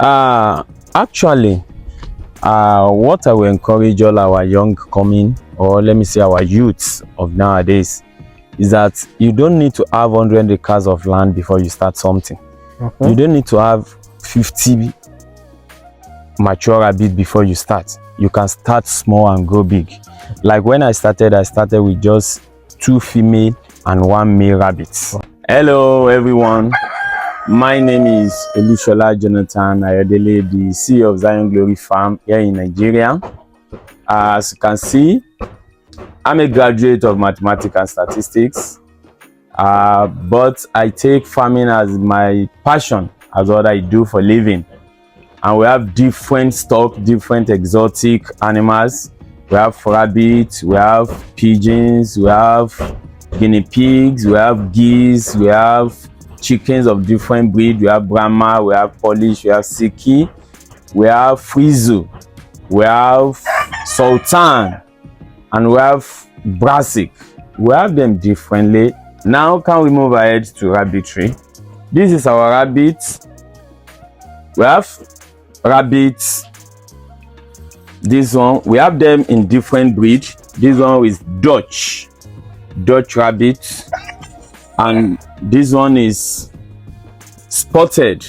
Actually, what I will encourage all our young coming, or let me say our youths of nowadays, is that you don't need to have 100 acres of land before you start something. You don't need to have 50 mature rabbit before you start. You can start small and go big. Like when I started with just 2 female and 1 male rabbits. Hello everyone, my name is Elushola Jonathan Ayodele, the CEO of Zion Glory Farm here in Nigeria. As you can see, I'm a graduate of mathematics and statistics, but I take farming as my passion, as what I do for living. And we have different stock, different exotic animals. We have rabbits, we have pigeons, we have guinea pigs, we have geese, we have chickens of different breed. We have Brahma, we have Polish, we have Siki, we have Frizo, we have Sultan, and we have Brassic. We have them differently. Now can we move ahead to rabbitry? This is our rabbits. We have rabbits. This one, we have them in different breeds. This one is Dutch rabbit, and this one is spotted.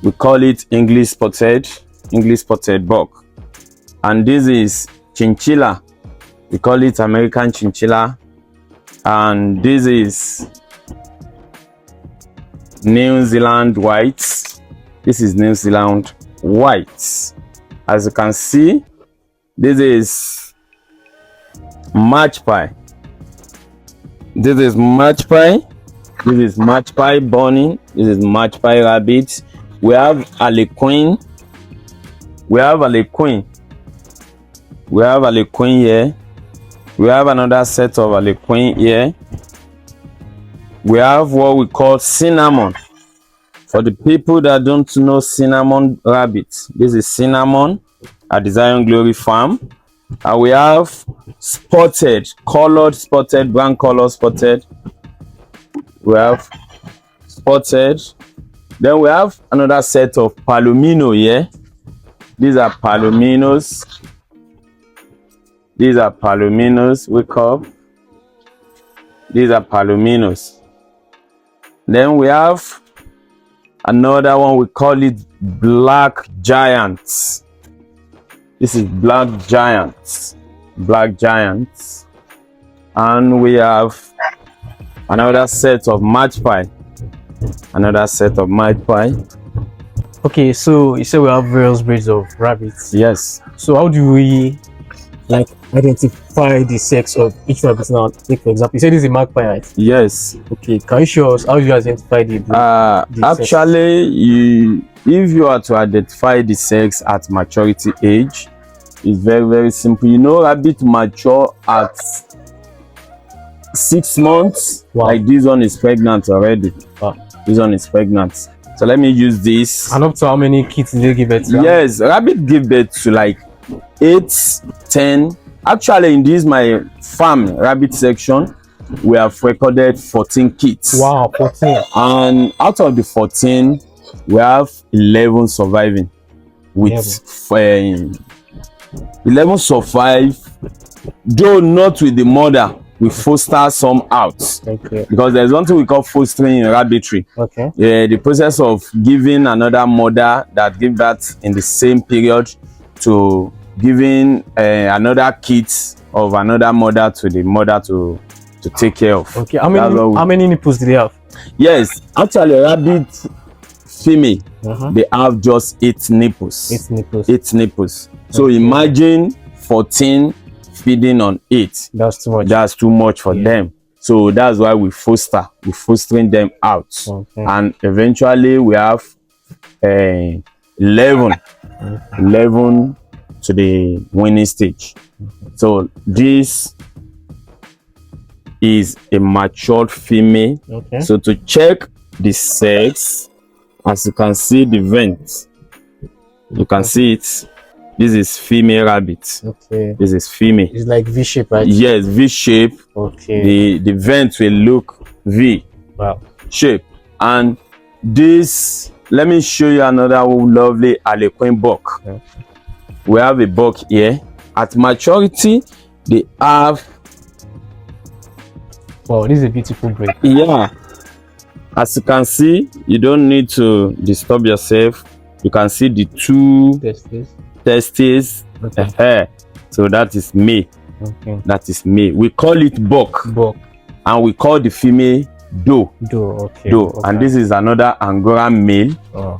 We call it English spotted buck. And this is chinchilla. We call it American chinchilla. And this is New Zealand white. This is New Zealand white. As you can see, this is magpie. This is magpie. This is magpie bunny. This is magpie rabbit. We have Harlequin. We have Harlequin. We have Harlequin here. We have another set of Harlequin here. We have what we call cinnamon. For the people that don't know cinnamon rabbit, this is cinnamon at the Zion Glory Farm. And we have spotted, colored spotted, brown color spotted. We have spotted. Then we have another set of palomino here. These are palominos. These are palominos. Wake up. These are palominos. Then we have another one, we call it black giants. This is black giants. And we have another set of magpie. Okay, so you say we have various breeds of rabbits. Yes. So how do we identify the sex of each rabbit now? Take for example, you say this is a magpie, right? Yes. Okay, can you show us how do you identify the actually, if you are to identify the sex at maturity age, it's very, very simple. You know, rabbit mature at 6 months. Wow. Like this one is pregnant already. Wow. This one is pregnant. So let me use this. And up to how many kids did they give birth to? Yes, rabbit give birth to like 8, 10. Actually, in this my farm rabbit section, we have recorded 14 kids. Wow, 14. And out of the 14, we have 11 surviving. With 11 survive, though not with the mother. We foster some out. Okay. Because there's one thing we call fostering in rabbitry. Okay. The process of giving another mother that give birth in the same period to giving another kids of another mother to the mother to take care of. Okay. How many nipples do they have? Yes, actually rabbit female, they have just 8 nipples. 8 nipples. 8 nipples. So imagine 14 feeding on 8. That's too much. That's too much for them. So that's why we're fostering them out. Okay. And eventually we have 11 to the winning stage. So this is a matured female. Okay. So to check the sex, as you can see the vent, you can see it. This is female rabbit. Okay. This is female. It's like V shape, right? Yes, V shape. Okay. The vent will look V wow shape. And this let me show you another lovely Harlequin buck. Okay. We have a buck here. At maturity, they have. Wow, this is a beautiful breed. Yeah, as you can see, you don't need to disturb yourself. You can see the two testes. Okay. So that is male. Okay. That is male. We call it buck. Buck. And we call the female doe. Doe. Okay. Doe. Okay. And this is another Angora male. Oh,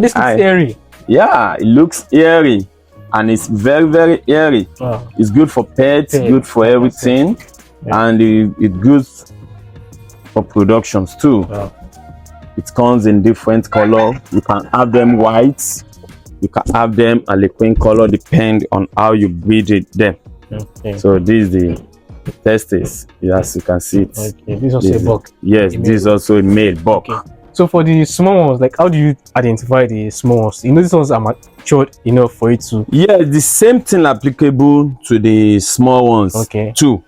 this looks airy. Yeah, it looks airy, and it's very, very airy. Oh. It's good for pets, good for everything, and it's good for productions too. Oh. It comes in different color. You can have them white, you can have them Harlequin color, depend on how you breed them. Okay. So this is the testes, as you can see it. Okay. This is also a buck. Yes, this is also a male buck. Okay. So for the small ones, like how do you identify the small ones? You know, these ones are matured enough for it to. Yeah, the same thing applicable to the small ones. Okay. Too.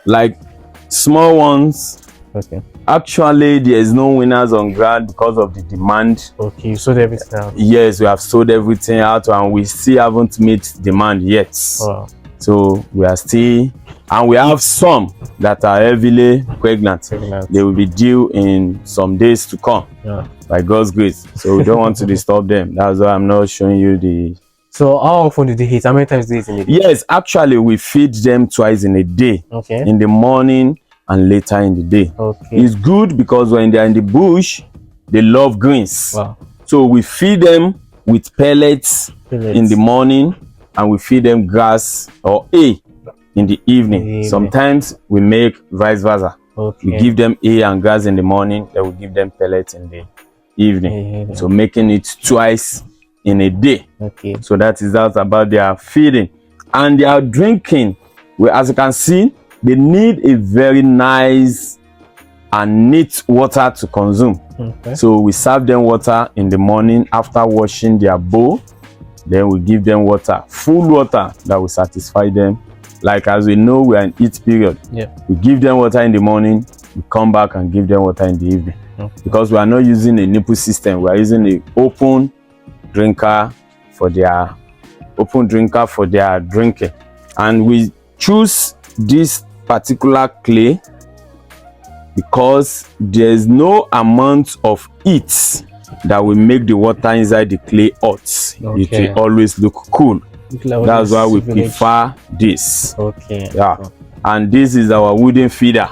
Like small ones. Okay. Actually, there is no winners on ground because of the demand. Okay, you sold everything out. Yes, we have sold everything out, and we still haven't met demand yet. Wow. So we are still, and we have some that are heavily pregnant. They will be due in some days to come. Yeah. By God's grace. So we don't want to disturb them. That's why I'm not showing you the. So how often do they eat? How many times do they eat in a day? Yes, actually we feed them twice in a day. Okay. In the morning and later in the day. Okay. It's good because when they are in the bush, they love greens. Wow. So we feed them with pellets in the morning, and we feed them grass or hay in the evening. Sometimes we make vice versa. Okay. We give them hay and grass in the morning, then we give them pellets in the evening. So making it twice in a day. Okay. So that is that about their feeding. And they are drinking. Well, as you can see, they need a very nice and neat water to consume. Okay. So we serve them water in the morning after washing their bowl. Then we give them water, full water that will satisfy them. Like as we know, we are in heat period. Yeah. We give them water in the morning, we come back and give them water in the evening. Okay. Because we are not using a nipple system, we are using an open drinker for their drinking. And we choose this particular clay because there is no amount of heat that will make the water inside the clay hot. Okay. It will always look cool. That's why we prefer this. Okay. Yeah. And this is our wooden feeder.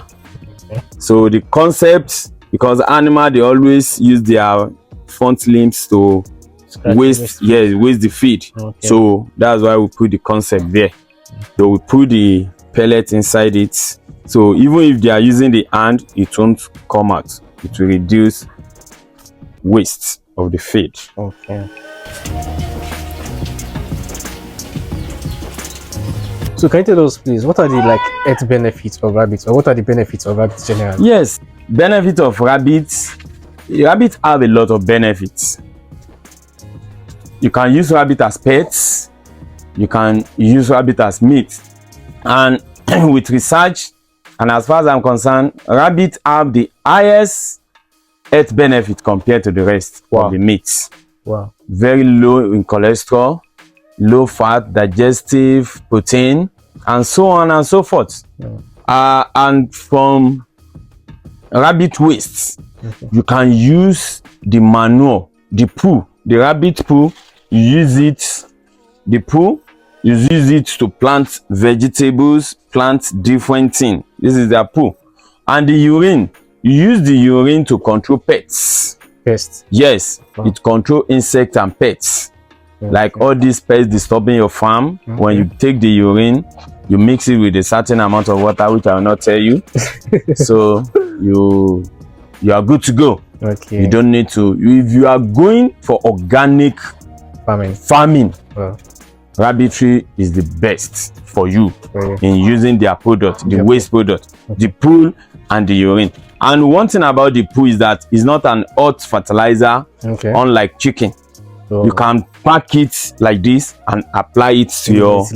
Okay. So the concept, because animal, they always use their front limbs to waste the feed. Okay. So that's why we put the concept there. So we put the pellet inside it. So even if they are using the hand, it won't come out. It will reduce waste of the feed. Okay. So can you tell us, please, what are the health benefits of rabbits, or what are the benefits of rabbits generally? Yes, benefits of rabbits. Rabbits have a lot of benefits. You can use rabbit as pets. You can use rabbit as meat. And with research, and as far as I'm concerned, rabbits have the highest health benefit compared to the rest of the meats. Wow. Very low in cholesterol, low fat, digestive, protein, and so on and so forth. Yeah. And from rabbit waste, you can use the manure, the poo, the rabbit poo. You use it, the poo, you use it to plant vegetables, plant different things. This is their poo. And the urine, you use the urine to control pests. Pests? Yes, it controls insects and pets. Okay. Like all these pests disturbing your farm. Okay. When you take the urine, you mix it with a certain amount of water, which I will not tell you. So you are good to go. Okay. You don't need to. If you are going for organic farming, rabbitry is the best for you in using their product, the waste product, the poo and the urine. And one thing about the poo is that it's not an hot fertilizer, unlike chicken. You can pack it like this and apply it to your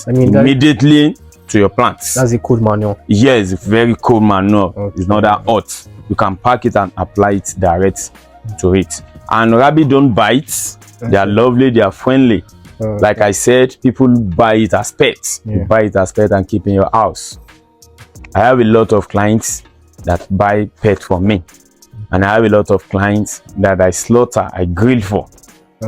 immediately to your plants. That's a cold manure. Yes, very cold manure. It's not that hot. You can pack it and apply it direct to it. And rabbit don't bite. They are lovely, they are friendly. Like I said, people buy it as pets. You buy it as pet and keep in your house. I have a lot of clients that buy pet from me, and I have a lot of clients that I slaughter, I grill for.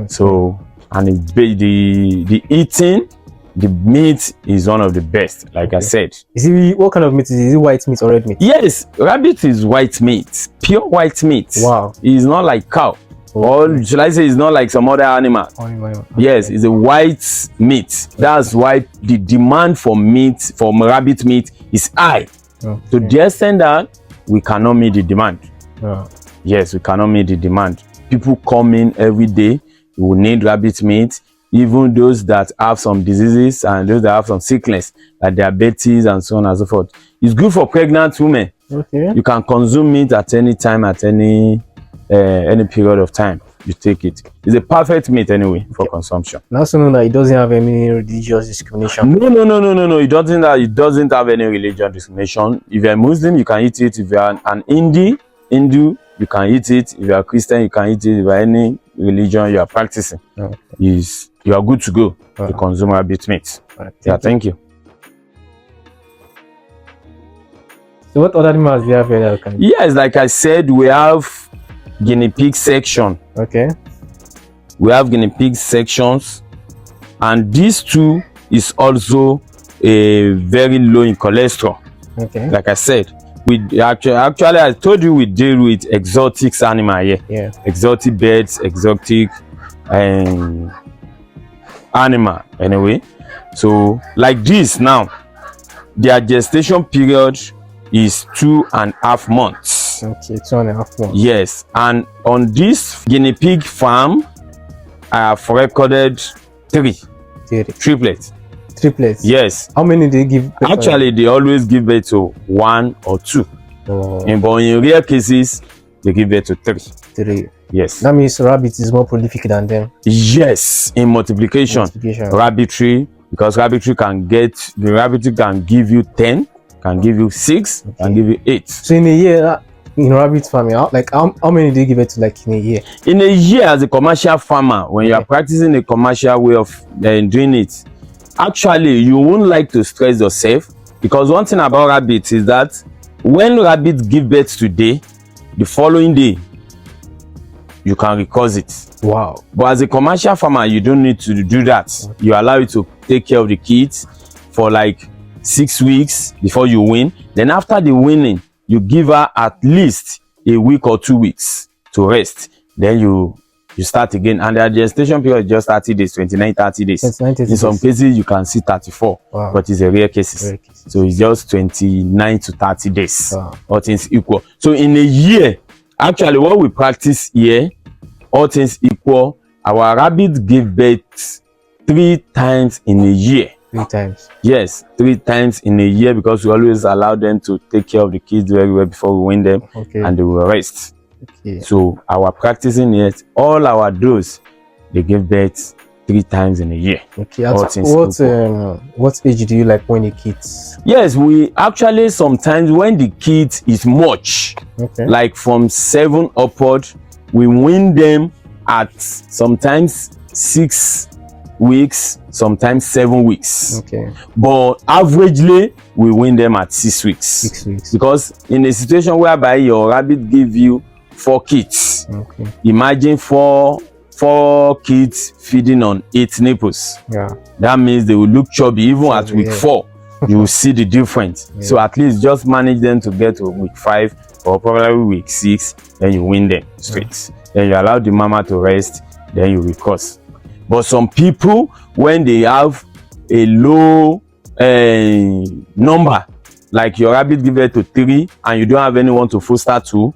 So, and the eating, the meat is one of the best. Like I said, is it, what kind of meat is it? Is it white meat or red meat? Yes, rabbit is white meat, pure white meat. Wow. It's not like cow. Or should I say it's not like some other animal? Yes, it's a white meat. That's why the demand for meat, for rabbit meat, is high. To the extent that we cannot meet the demand. Yes, we cannot meet the demand. People come in every day who need rabbit meat, even those that have some diseases and those that have some sickness, like diabetes and so on and so forth. It's good for pregnant women. You can consume meat at any time, at any period of time. You take it. It's a perfect meat anyway for consumption. Now, so know that it doesn't have any religious discrimination. No. It doesn't have any religious discrimination. If you're a Muslim, you can eat it. If you're an Hindu, you can eat it. If you're a Christian, you can eat it. If you're any religion you are practicing, you are good to go to consume rabbit meat. Thank you. So what other animals do you have here? Yes, like I said, we have guinea pig section. We have guinea pig sections, and these two is also a very low in cholesterol. Like I said, we actually I told you we deal with exotic animal here. Exotic birds, exotic animal anyway. So like this now, their gestation period is 2.5 months. 2.5 months. Yes, and on this guinea pig farm, I have recorded triplets. Yes. How many do they give birth? Actually, they always give birth to 1 or 2. But in rare cases, they give birth to 3. Yes. That means rabbit is more prolific than them. Yes, in multiplication. Rabbitry, because rabbitry can give you 10, can give you 6, can give you 8. So in a year, in rabbit farming, like how many do you give it to, like in a year? In a year, as a commercial farmer, when you are practicing a commercial way of doing it, actually you won't like to stress yourself, because one thing about rabbits is that when rabbits give birth today, the following day you can record it. Wow. But as a commercial farmer, you don't need to do that. You allow it to take care of the kids for like 6 weeks before you wean. Then after the weaning, you give her at least a week or 2 weeks to rest. Then you start again, and the gestation period is just 30 days, 29-30 days. In some cases you can see 34. But it's a rare cases. So it's just 29 to 30 days. All things equal. So in a year, actually what we practice here, all things equal, our rabbits give birth 3 times in a year. 3 times? Yes, 3 times in a year, because we always allow them to take care of the kids very well before we wean them, and they will rest. So our practicing yet, all our does, they give birth 3 times in a year. What age do you like when the kids? Yes, we actually sometimes when the kid is much, like from 7 upward, we wean them at sometimes 6 weeks, sometimes 7 weeks. But averagely we wean them at 6 weeks. 6 weeks. Because in a situation whereby your rabbit give you 4 kids, imagine 4 kids feeding on 8 nipples. That means they will look chubby even at week 4. You will see the difference. So at least just manage them to get to week 5 or probably week 6, then you wean them straight. Then you allow the mama to rest, then you recourse. But some people, when they have a low number, like your rabbit give birth to 3 and you don't have anyone to foster to,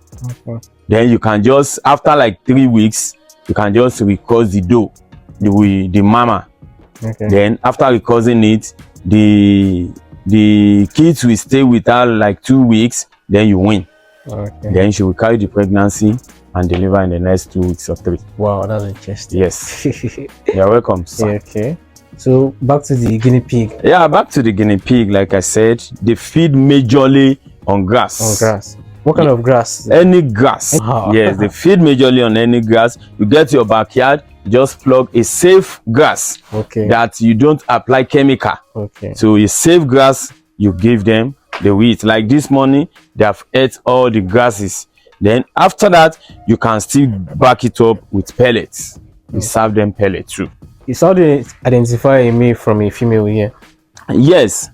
then you can just, after like 3 weeks, you can just recourse the doe, the mama. Then after recourse it, the kids will stay with her like 2 weeks, then you wean. Then she will carry the pregnancy and deliver in the next 2 weeks or 3. Wow, that's interesting. Yes. You're welcome, sir. So back to the guinea pig. Back to the guinea pig. Like I said, they feed majorly on grass. What kind of grass? Any grass. Yes, they feed majorly on any grass. You get to your backyard, just plug a safe grass. Okay. That you don't apply chemical. Okay. So a safe grass, you give them, they will eat. Like this morning, they have ate all the grasses. Then after that, you can still back it up with pellets. You serve them pellets too. It's how do you identify a male from a female here? Yes,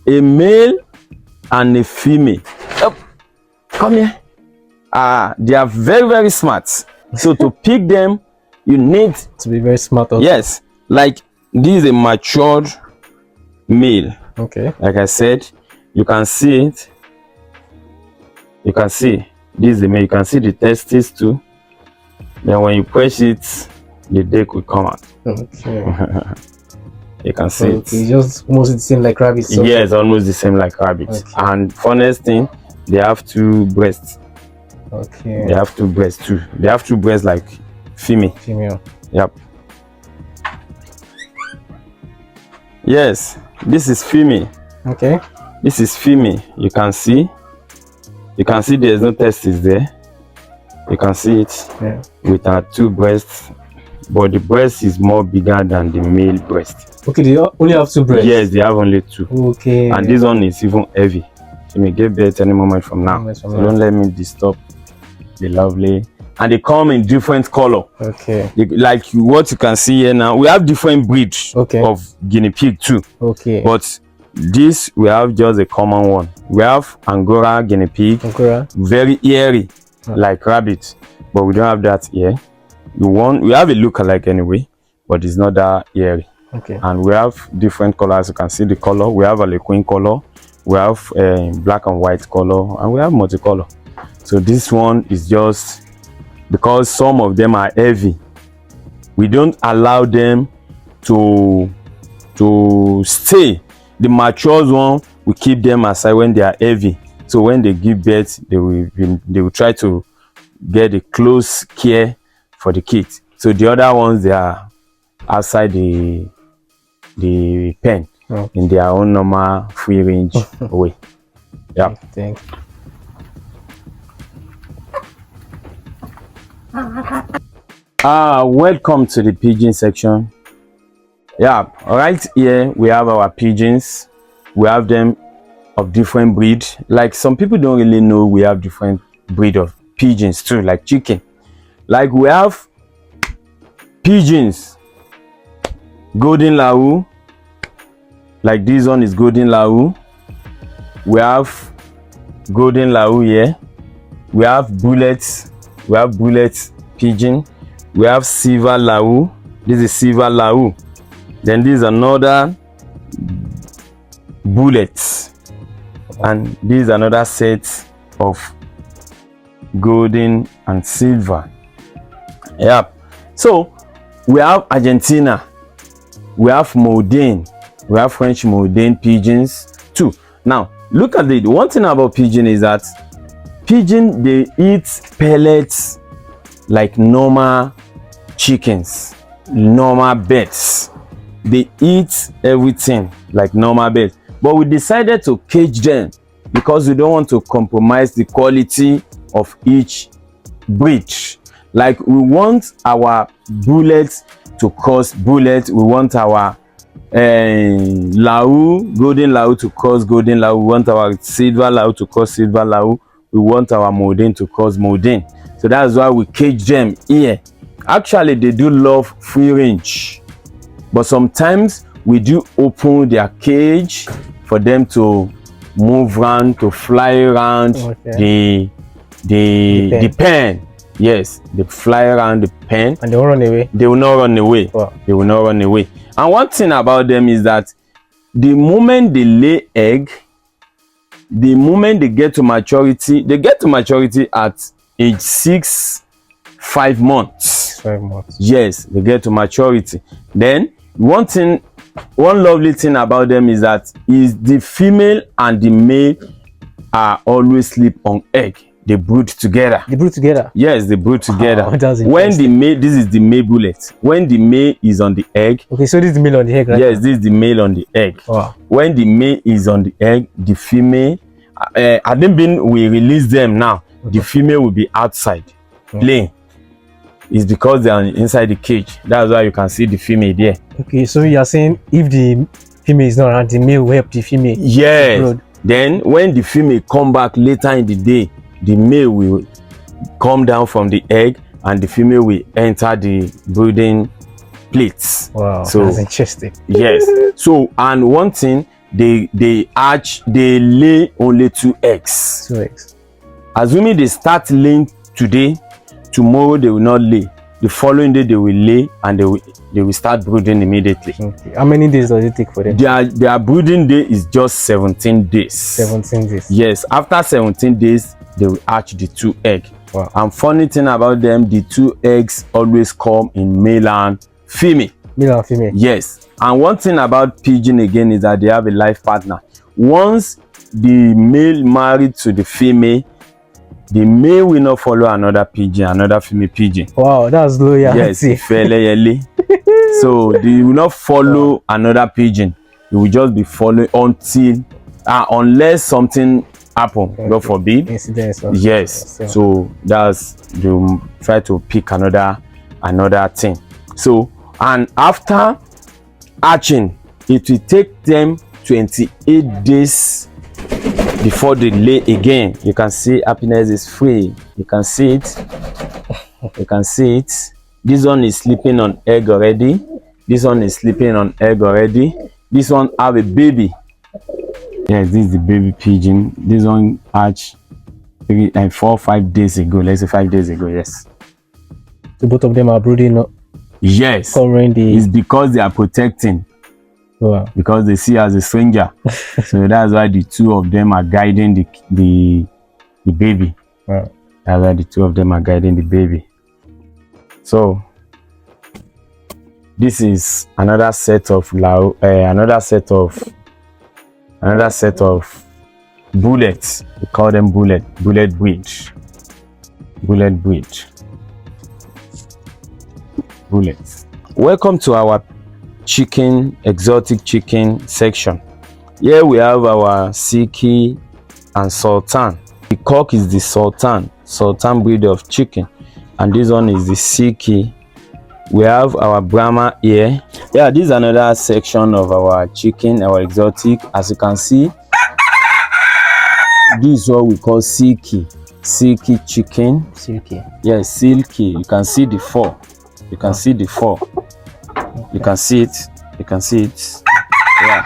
a male and a female. Come here. They are very, very smart. So to pick them, you need to be very smart also. Yes, like this is a matured male. Okay. Like I said, you can see it. You can see this is the male. You can see the testes too. Then when you push it, the dick will come out. Okay. You can see it. It's just almost the same like rabbits. So. Yes, almost the same like rabbits. Okay. And funniest thing, they have 2 breasts. Okay. They have 2 breasts too. They have 2 breasts like female. Female. Yep. Yes, this is female. Okay. This is female. You can see. You can see there's no testes there. You can see it with her 2 breasts, but the breast is more bigger than the male breast. Okay, they only have 2 breasts. Yes, they have only 2. Okay. And this one is even heavy. She may give birth any moment from now. So don't let me disturb the lovely. And they come in different color. Okay. Like what you can see here now, we have different breeds of guinea pig too. Okay. But this we have just a common one. We have Angora guinea pig. Angora. Very hairy, like rabbit, but we don't have that here. We have a lookalike anyway, but it's not that hairy. Okay. And we have different colors. You can see the color. We have a liquid color. We have black and white color, and we have multicolor. So this one is just because some of them are heavy. We don't allow them to stay. The mature one, we keep them aside when they are heavy. So when they give birth, they will try to get a close care for the kids. So the other ones, they are outside the pen in their own normal free range way. Yeah. Thanks. Welcome to the pigeon section. Yeah, right here we have our pigeons. We have them of different breed. Like some people don't really know we have different breed of pigeons too, like chicken. Like we have pigeons, golden lau. Like this one is golden lau. We have golden lau here. We have bullets. We have bullet pigeon. We have silver lau. This is silver lau. Then this is another bullet, and this is another set of golden and silver. Yep. So we have Argentina. We have Modern. We have French Modern pigeons too. Now look at it. One thing about pigeon is that pigeon, they eat pellets like normal chickens, normal birds. They eat everything like normal birds, but we decided to cage them because we don't want to compromise the quality of each breed. Like we want our bullets to cost bullets. We want our lau, golden lau to cost golden lau. We want our silver lau to cost silver lau. We want our modern to cost modern. So that's why we cage them here. Actually, they do love free range, but sometimes we do open their cage for them to move around, to fly around the pen. Yes, they fly around the pen and they won't run away. They will not run away. Wow. They will not run away. And one thing about them is that the moment they lay egg, the moment they get to maturity at age 5 months. 5 months. Yes, they get to maturity. Then one lovely thing about them is that the female and the male are always sleep on egg. They brood together. They brood together? Yes, they brood together. When the male, this is the male bullet. When the male is on the egg. Okay, so this is the male on the egg, right? Yes, this is the male on the egg. Wow. When the male is on the egg, the female had it been we release them now, the female will be outside playing. It's because they are inside the cage. That's why you can see the female there. Okay, so you are saying if the female is not around, the male will help the female. Yes. Then when the female come back later in the day, the male will come down from the egg and the female will enter the brooding plates. Wow, so that's interesting. Yes. So, and one thing, they lay only 2 eggs. 2 eggs. Assuming they start laying today, tomorrow they will not lay. The following day they will lay and they will start brooding immediately. Okay. How many days does it take for them? Their brooding day is just 17 days. 17 days. Yes. After 17 days, they will hatch the 2 eggs. Wow. And funny thing about them, the 2 eggs always come in male and female. Male and female. Yes. And one thing about pigeon again is that they have a life partner. Once the male married to the female, the male will not follow another pigeon, another female pigeon. Wow, that's loyalty. Yes, so they will not follow another pigeon. They will just be following until unless something happen, God forbid. Incidents. Yes. So that's they try to pick another thing. So, and after hatching, it will take them 28 days before they lay again. You can see happiness is free. You can see it. You can see it. This one is sleeping on egg already. This one is sleeping on egg already. This one have a baby. Yes, this is the baby pigeon. This one hatched 4 or 5 days ago. Let's say 5 days ago. Yes. So both of them are brooding. Yes. Covering the. It's because they are protecting. Wow. Because they see as a stranger. So that's why the 2 of them are guiding the baby. Wow. That's why the 2 of them are guiding the baby. So this is another set of bullets. We call them bullet breed. Bullets. Welcome to our exotic chicken section. Here we have our Silky and Sultan. The cock is the Sultan breed of chicken, and this one is the Silky. We have our Brahma here. Yeah, this is another section of our chicken, our exotic. As you can see, this is what we call Silky chicken. Silky. Yes, Silky. You can see the fur. You can see the fur. You can see it. You can see it. Yeah.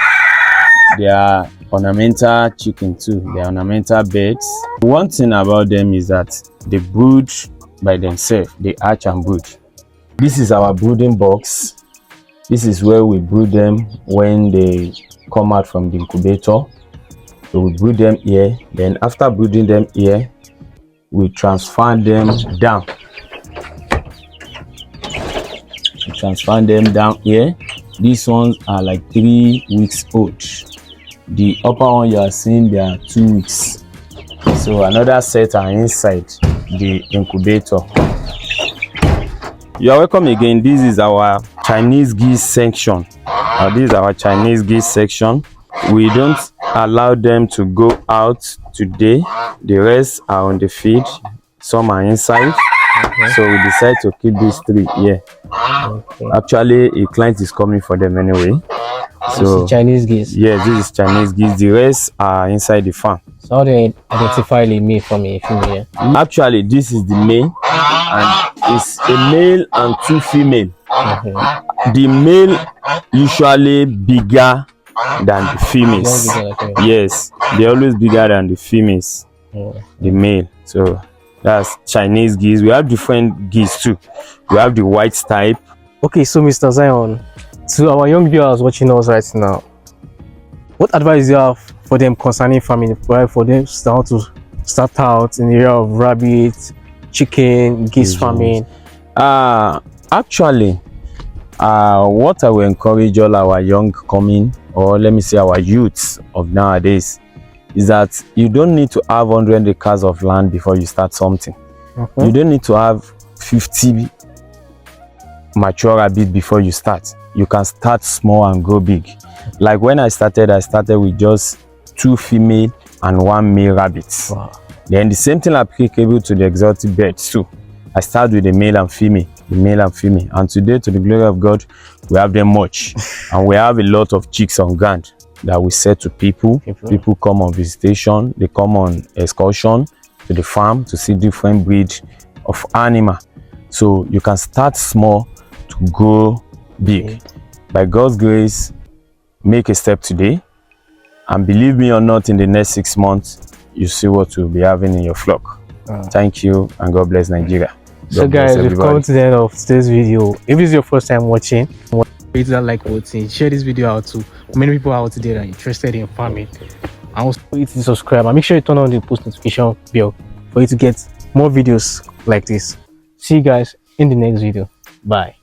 They are ornamental chicken too. They are ornamental birds. One thing about them is that they brood by themselves. They hatch and brood. This is our brooding box. This is where we brood them when they come out from the incubator. So we brood them here. Then after brooding them here, we transfer them down. We transfer them down here. These ones are like 3 weeks old. The upper one you are seeing, they are 2 weeks. So another set are inside the incubator. You are welcome again. This is our Chinese geese section. This is our Chinese geese section. We don't allow them to go out today. The rest are on the feed. Some are inside. Okay. So we decide to keep these 3 here. Okay. Actually, a client is coming for them anyway. So this is Chinese geese. Yes, this is Chinese geese. The rest are inside the farm. So how do you identify the male from a female? Actually, this is the male, and it's a male and 2 female. Okay. The male usually bigger than the females. Yes, they're always bigger than the females. The male. So that's Chinese geese. We have different geese too. We have the white type. Okay, so Mr. Zion, to our young viewers watching us right now, what advice do you have for them concerning farming? For them to start out in the area of rabbit, chicken, geese farming? Actually, what I will encourage all our young coming, or let me say our youths of nowadays, is that you don't need to have 100 acres of land before you start something. Okay. You don't need to have 50 mature rabbit before you start. You can start small and go big. Like when I started with just 2 female and 1 male rabbit. Wow. Then the same thing applicable to the exotic birds too. I start with the male and female, and today, to the glory of God, we have them much, and we have a lot of chicks on ground that we sell to people. People come on visitation, they come on excursion to the farm to see different breed of animal. So you can start small to grow big. By God's grace, make a step today, and believe me or not, in the next 6 months you see what you'll be having in your flock. Thank you, and God bless Nigeria. So guys, we've come to the end of today's video. If this is your first time watching, hit that like button, share this video out to many people out there that are interested in farming, and also hit the subscribe, and make sure you turn on the post notification bell for you to get more videos like this. See you guys in the next video. Bye.